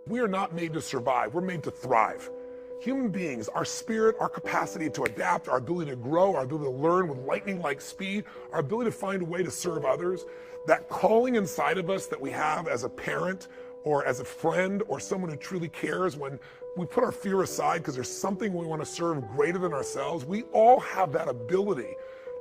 We are not made to survive, we're made to thrive. Human beings, our spirit, our capacity to adapt, our ability to grow, our ability to learn with lightning-like speed, our ability to find a way to serve others, that calling inside of us that we have as a parent or as a friend or someone who truly cares, when we put our fear aside because there's something we want to serve greater than ourselves, we all have that ability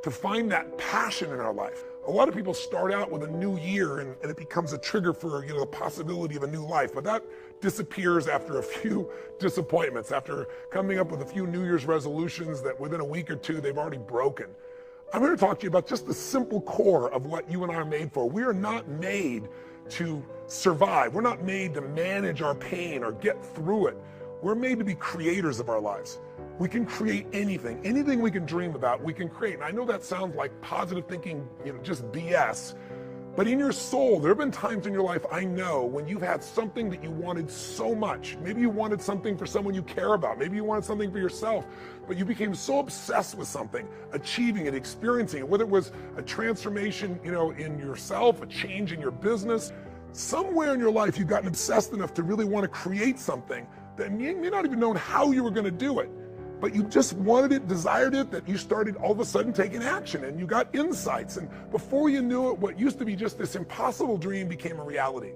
to find that passion in our life. A lot of people start out with a new year and it becomes a trigger for the possibility of a new life, but that disappears after a few disappointments, after coming up with a few New Year's resolutions that within a week or two they've already broken. I'm here to talk to you about just the simple core of what you and I are made for. We are not made to survive. We're not made to manage our pain or get through it. We're made to be creators of our lives. We can create anything we can dream about, we can create. And I know that sounds like positive thinking, just BS, but in your soul, there have been times in your life, I know, when you've had something that you wanted so much. Maybe you wanted something for someone you care about. Maybe you wanted something for yourself, but you became so obsessed with something, achieving it, experiencing it, whether it was a transformation, in yourself, a change in your business. Somewhere in your life, you've gotten obsessed enough to really want to create something that you may not even know how you were going to do it, but you just wanted it, desired it, that you started all of a sudden taking action and you got insights. And before you knew it, what used to be just this impossible dream became a reality.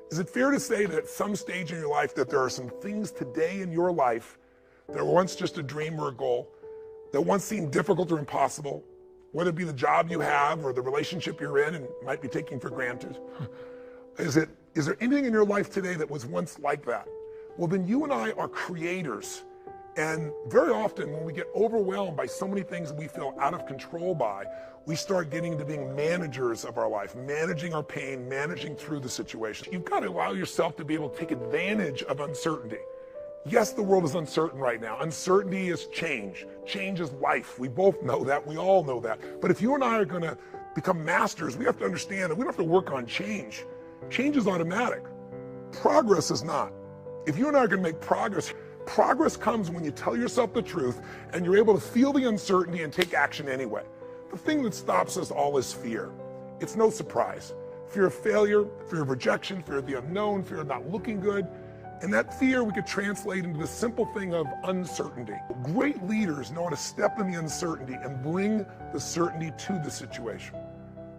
Is it fair to say that at some stage in your life that there are some things today in your life that were once just a dream or a goal, that once seemed difficult or impossible, whether it be the job you have or the relationship you're in and might be taking for granted? Is there anything in your life today that was once like that? Well, then you and I are creators. And very often when we get overwhelmed by so many things that we feel out of control by, we start getting into being managers of our life, managing our pain, managing through the situation. You've got to allow yourself to be able to take advantage of uncertainty. Yes, the world is uncertain right now. Uncertainty is change. Change is life. We both know that. We all know that. But if you and I are going to become masters, we have to understand that we don't have to work on change. Change is automatic. Progress is not. If you and I are going to make progress, progress comes when you tell yourself the truth and you're able to feel the uncertainty and take action anyway. The thing that stops us all is fear. It's no surprise. Fear of failure, fear of rejection, fear of the unknown, fear of not looking good. And that fear we could translate into the simple thing of uncertainty. Great leaders know how to step in the uncertainty and bring the certainty to the situation.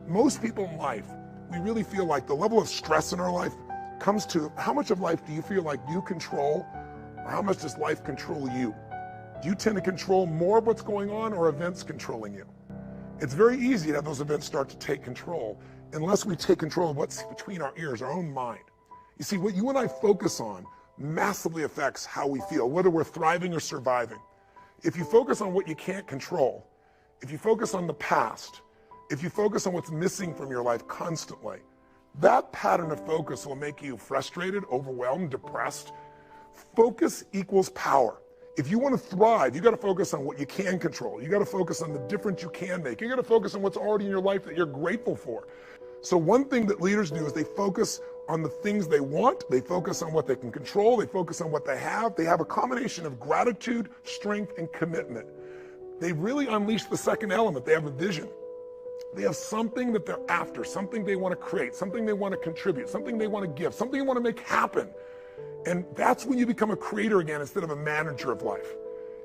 Most people in life, we really feel like the level of stress in our life comes to how much of life do you feel like you control, or how much does life control you? Do you tend to control more of what's going on or events controlling you? It's very easy to have those events start to take control unless we take control of what's between our ears, our own mind. You see, what you and I focus on massively affects how we feel, whether we're thriving or surviving. If you focus on what you can't control, if you focus on the past, if you focus on what's missing from your life constantly, that pattern of focus will make you frustrated, overwhelmed, depressed. Focus equals power. If you want to thrive, you got to focus on what you can control. You got to focus on the difference you can make. You got to focus on what's already in your life that you're grateful for. So one thing that leaders do is they focus on the things they want. They focus on what they can control. They focus on what they have. They have a combination of gratitude, strength, and commitment. They really unleash the second element. They have a vision. They have something that they're after, something they want to create, something they want to contribute, something they want to give, something they want to make happen. And that's when you become a creator again instead of a manager of life.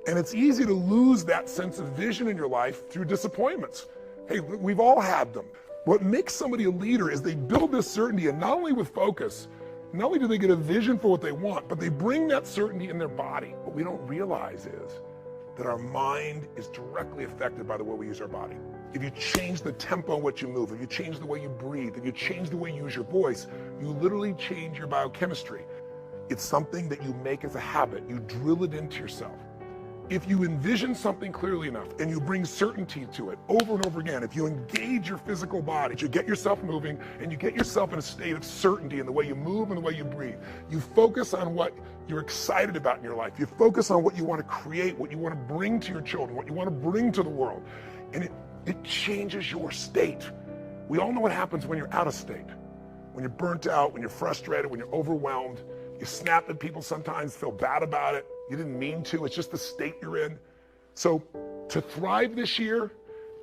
And it's easy to lose that sense of vision in your life through disappointments. Hey, we've all had them. What makes somebody a leader is they build this certainty, and not only with focus, not only do they get a vision for what they want, but they bring that certainty in their body. What we don't realize is that our mind is directly affected by the way we use our body. If you change the tempo in which you move, if you change the way you breathe, if you change the way you use your voice, you literally change your biochemistry. It's something that you make as a habit. You drill it into yourself. If you envision something clearly enough and you bring certainty to it over and over again, if you engage your physical body, you get yourself moving and you get yourself in a state of certainty in the way you move and the way you breathe. You focus on what you're excited about in your life. You focus on what you want to create, what you want to bring to your children, what you want to bring to the world. And it changes your state. We all know what happens when you're out of state. When you're burnt out, when you're frustrated, when you're overwhelmed. You snap at people sometimes, feel bad about it. You didn't mean to, it's just the state you're in. So to thrive this year,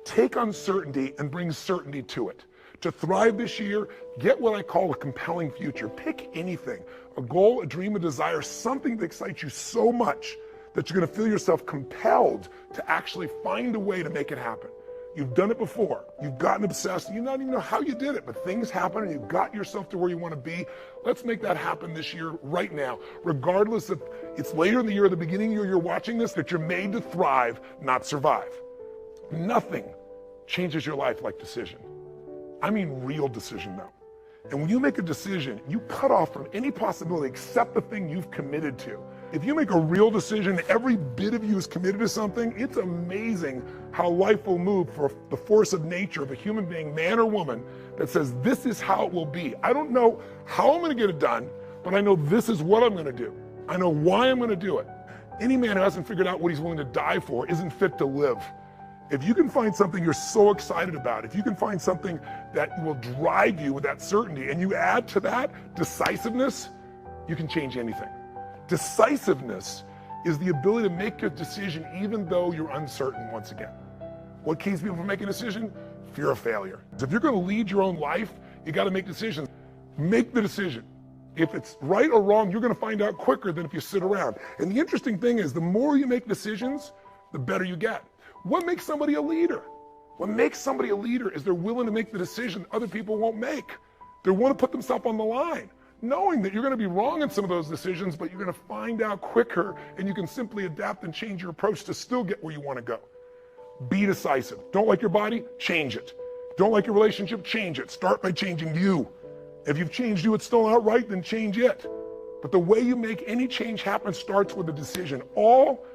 take uncertainty and bring certainty to it. To thrive this year, get what I call a compelling future. Pick anything, a goal, a dream, a desire, something that excites you so much that you're going to feel yourself compelled to actually find a way to make it happen. You've done it before. You've gotten obsessed. You don't even know how you did it, but things happen and you've got yourself to where you want to be. Let's make that happen this year, right now. Regardless if it's later in the year or the beginning of the year you're watching this, that you're made to thrive, not survive. Nothing changes your life like decision. I mean real decision though. And when you make a decision, you cut off from any possibility except the thing you've committed to. If you make a real decision, every bit of you is committed to something, it's amazing how life will move for the force of nature of a human being, man or woman, that says, this is how it will be. I don't know how I'm gonna get it done, but I know this is what I'm gonna do. I know why I'm gonna do it. Any man who hasn't figured out what he's willing to die for isn't fit to live. If you can find something you're so excited about, if you can find something that will drive you with that certainty, and you add to that decisiveness, you can change anything. Decisiveness is the ability to make a decision even though you're uncertain once again. What keeps people from making a decision? Fear of failure. If you're going to lead your own life, you got to make decisions. Make the decision. If it's right or wrong, you're going to find out quicker than if you sit around. And the interesting thing is, the more you make decisions, the better you get. What makes somebody a leader? What makes somebody a leader is they're willing to make the decision other people won't make. They want to put themselves on the line, knowing that you're going to be wrong in some of those decisions, but you're going to find out quicker, and you can simply adapt and change your approach to still get where you want to go. Be decisive. Don't like your body? Change it. Don't like your relationship? Change it. Start by changing you. If you've changed you, it's still not right, then change it. But the way you make any change happen starts with a decision. All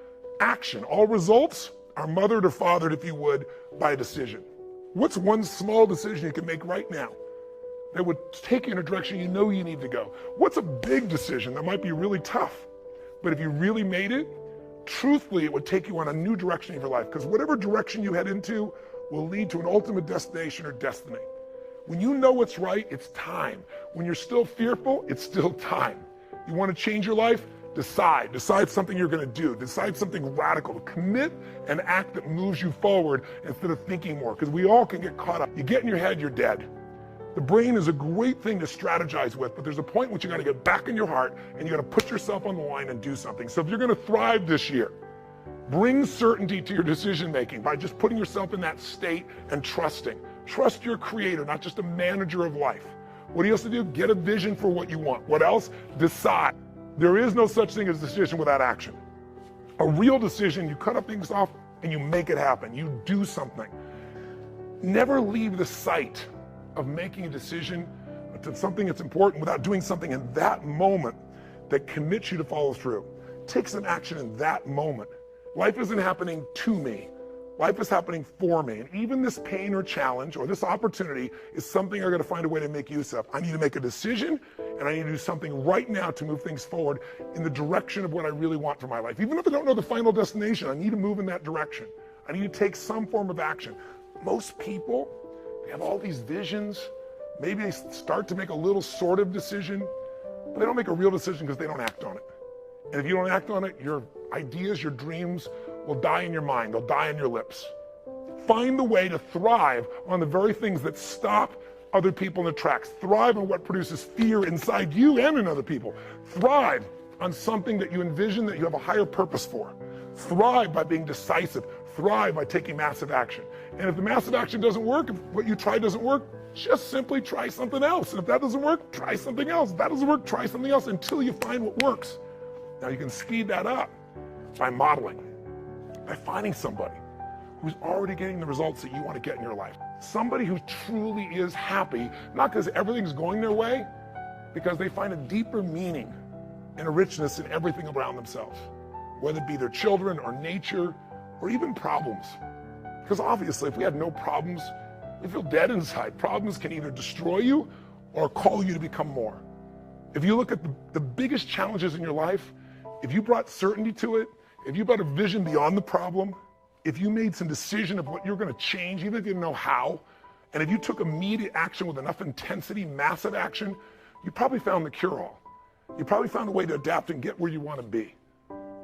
action, all results are mothered or fathered, if you would, by a decision. What's one small decision you can make right now that would take you in a direction you know you need to go? What's a big decision that might be really tough, but if you really made it, truthfully, it would take you on a new direction of your life, because whatever direction you head into will lead to an ultimate destination or destiny. When you know what's right, it's time. When you're still fearful, it's still time. You want to change your life? Decide something you're going to do. Decide something radical. Commit an act that moves you forward instead of thinking more, because we all can get caught up. You get in your head, you're dead. The brain is a great thing to strategize with, but there's a point which you got to get back in your heart and you got to put yourself on the line and do something. So if you're going to thrive this year, bring certainty to your decision making by just putting yourself in that state and trusting. Trust your creator, not just a manager of life. What do you have to do? Get a vision for what you want. What else? Decide. There is no such thing as a decision without action. A real decision, you cut up things off and you make it happen. You do something. Never leave the sight of making a decision to something that's important without doing something in that moment that commits you to follow through. Take some action in that moment. Life isn't happening to me. Life is happening for me. And even this pain or challenge or this opportunity is something I got to find a way to make use of. I need to make a decision, and I need to do something right now to move things forward in the direction of what I really want for my life. Even if I don't know the final destination, I need to move in that direction. I need to take some form of action. Most people, they have all these visions. Maybe they start to make a little sort of decision, but they don't make a real decision because they don't act on it. And if you don't act on it, your ideas, your dreams will die in your mind. They'll die on your lips. Find the way to thrive on the very things that stop other people in their tracks. Thrive on what produces fear inside you and in other people. Thrive on something that you envision that you have a higher purpose for. Thrive by being decisive. Thrive by taking massive action. And if the massive action doesn't work, if what you try doesn't work, just simply try something else. And if that doesn't work, try something else. If that doesn't work, try something else until you find what works. Now you can speed that up by modeling, by finding somebody who's already getting the results that you want to get in your life. Somebody who truly is happy, not because everything's going their way, because they find a deeper meaning and a richness in everything around themselves, whether it be their children or nature or even problems. Because obviously, if we had no problems, we feel dead inside. Problems can either destroy you or call you to become more. If you look at the biggest challenges in your life, if you brought certainty to it, if you brought a vision beyond the problem, if you made some decision of what you're going to change, even if you didn't know how, and if you took immediate action with enough intensity, massive action, you probably found the cure-all. You probably found a way to adapt and get where you want to be.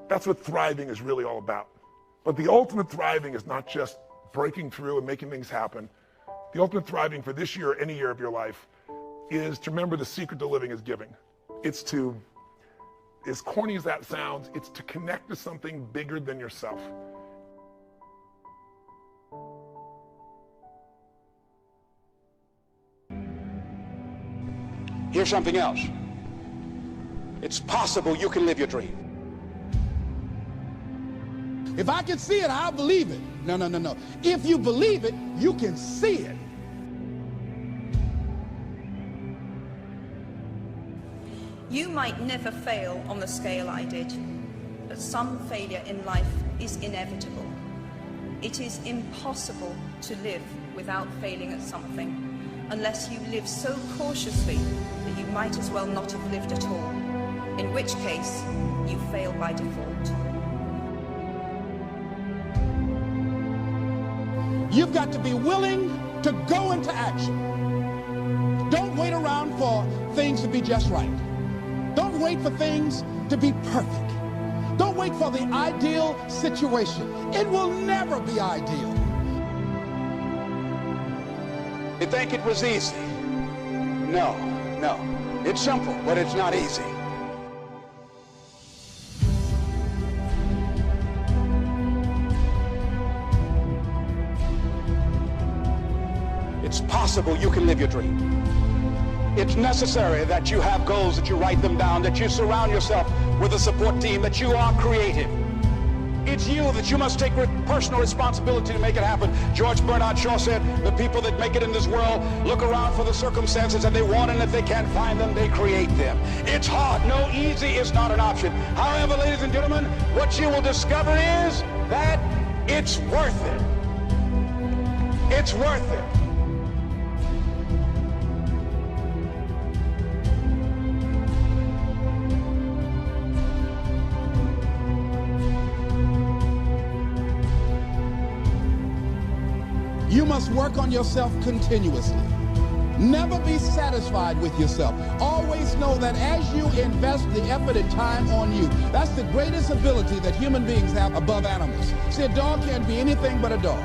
That's what thriving is really all about. But the ultimate thriving is not just breaking through and making things happen. The ultimate thriving for this year or any year of your life is to remember the secret to living is giving. It's to, as corny as that sounds, it's to connect to something bigger than yourself. Here's something else. It's possible you can live your dream. If I can see it, I'll believe it. No, no, no, no. If you believe it, you can see it. You might never fail on the scale I did, but some failure in life is inevitable. It is impossible to live without failing at something, unless you live so cautiously that you might as well not have lived at all, in which case you fail by default. You've got to be willing to go into action. Don't wait around for things to be just right. Don't wait for things to be perfect. Don't wait for the ideal situation. It will never be ideal. You think it was easy? No, no. It's simple, but it's not easy. It's possible you can live your dream. It's necessary that you have goals, that you write them down, that you surround yourself with a support team, that you are creative. It's you that you must take personal responsibility to make it happen. George Bernard Shaw said, the people that make it in this world look around for the circumstances that they want, and if they can't find them, they create them. It's hard. No, easy is not an option. However, ladies and gentlemen, what you will discover is that it's worth it. It's worth it. You must work on yourself continuously. Never be satisfied with yourself. Always know that as you invest the effort and time on you, that's the greatest ability that human beings have above animals. See, a dog can't be anything but a dog.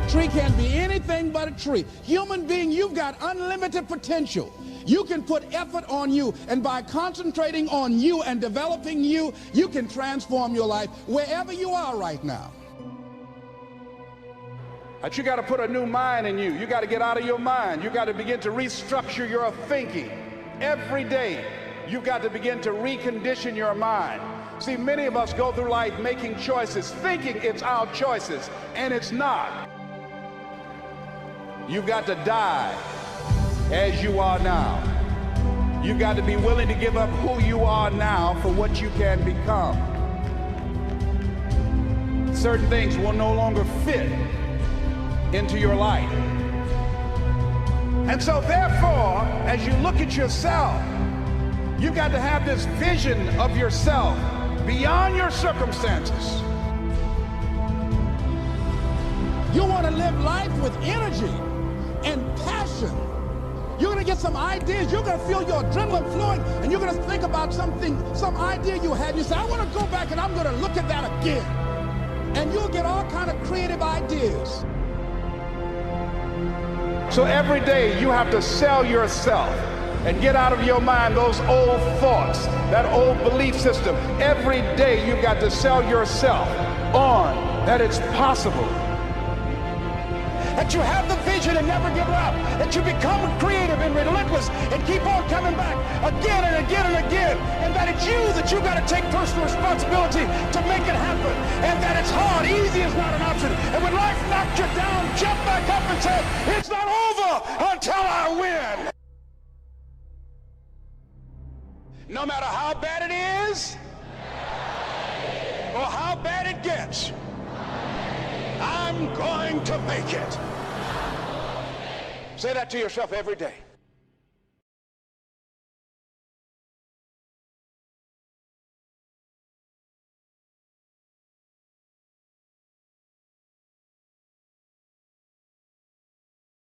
Tree can't be anything but a tree. Human being, you've got unlimited potential. You can put effort on you, and by concentrating on you and developing you, you can transform your life wherever you are right now. But you got to put a new mind in you. You got to get out of your mind. You got to begin to restructure your thinking. Every day, you've got to begin to recondition your mind. See, many of us go through life making choices, thinking it's our choices, and it's not. You've got to die as you are now. You've got to be willing to give up who you are now for what you can become. Certain things will no longer fit into your life. And so therefore, as you look at yourself, you've got to have this vision of yourself beyond your circumstances. You want to live life with energy and passion. You're going to get some ideas. You're going to feel your adrenaline flowing, and you're going to think about something, some idea you had. You say, I want to go back and I'm going to look at that again. And you'll get all kind of creative ideas. So every day you have to sell yourself and get out of your mind those old thoughts, that old belief system. Every day you've got to sell yourself on that it's possible. That you have the vision and never give up. That you become creative and relentless and keep on coming back again and again and again. And that it's you that you've got to take personal responsibility to make it happen. And that it's hard. Easy is not an option. And when life knocks you down, jump back up and say, it's not over until I win. No matter how bad it is or how bad it gets, I'm going to make it. Say that to yourself every day.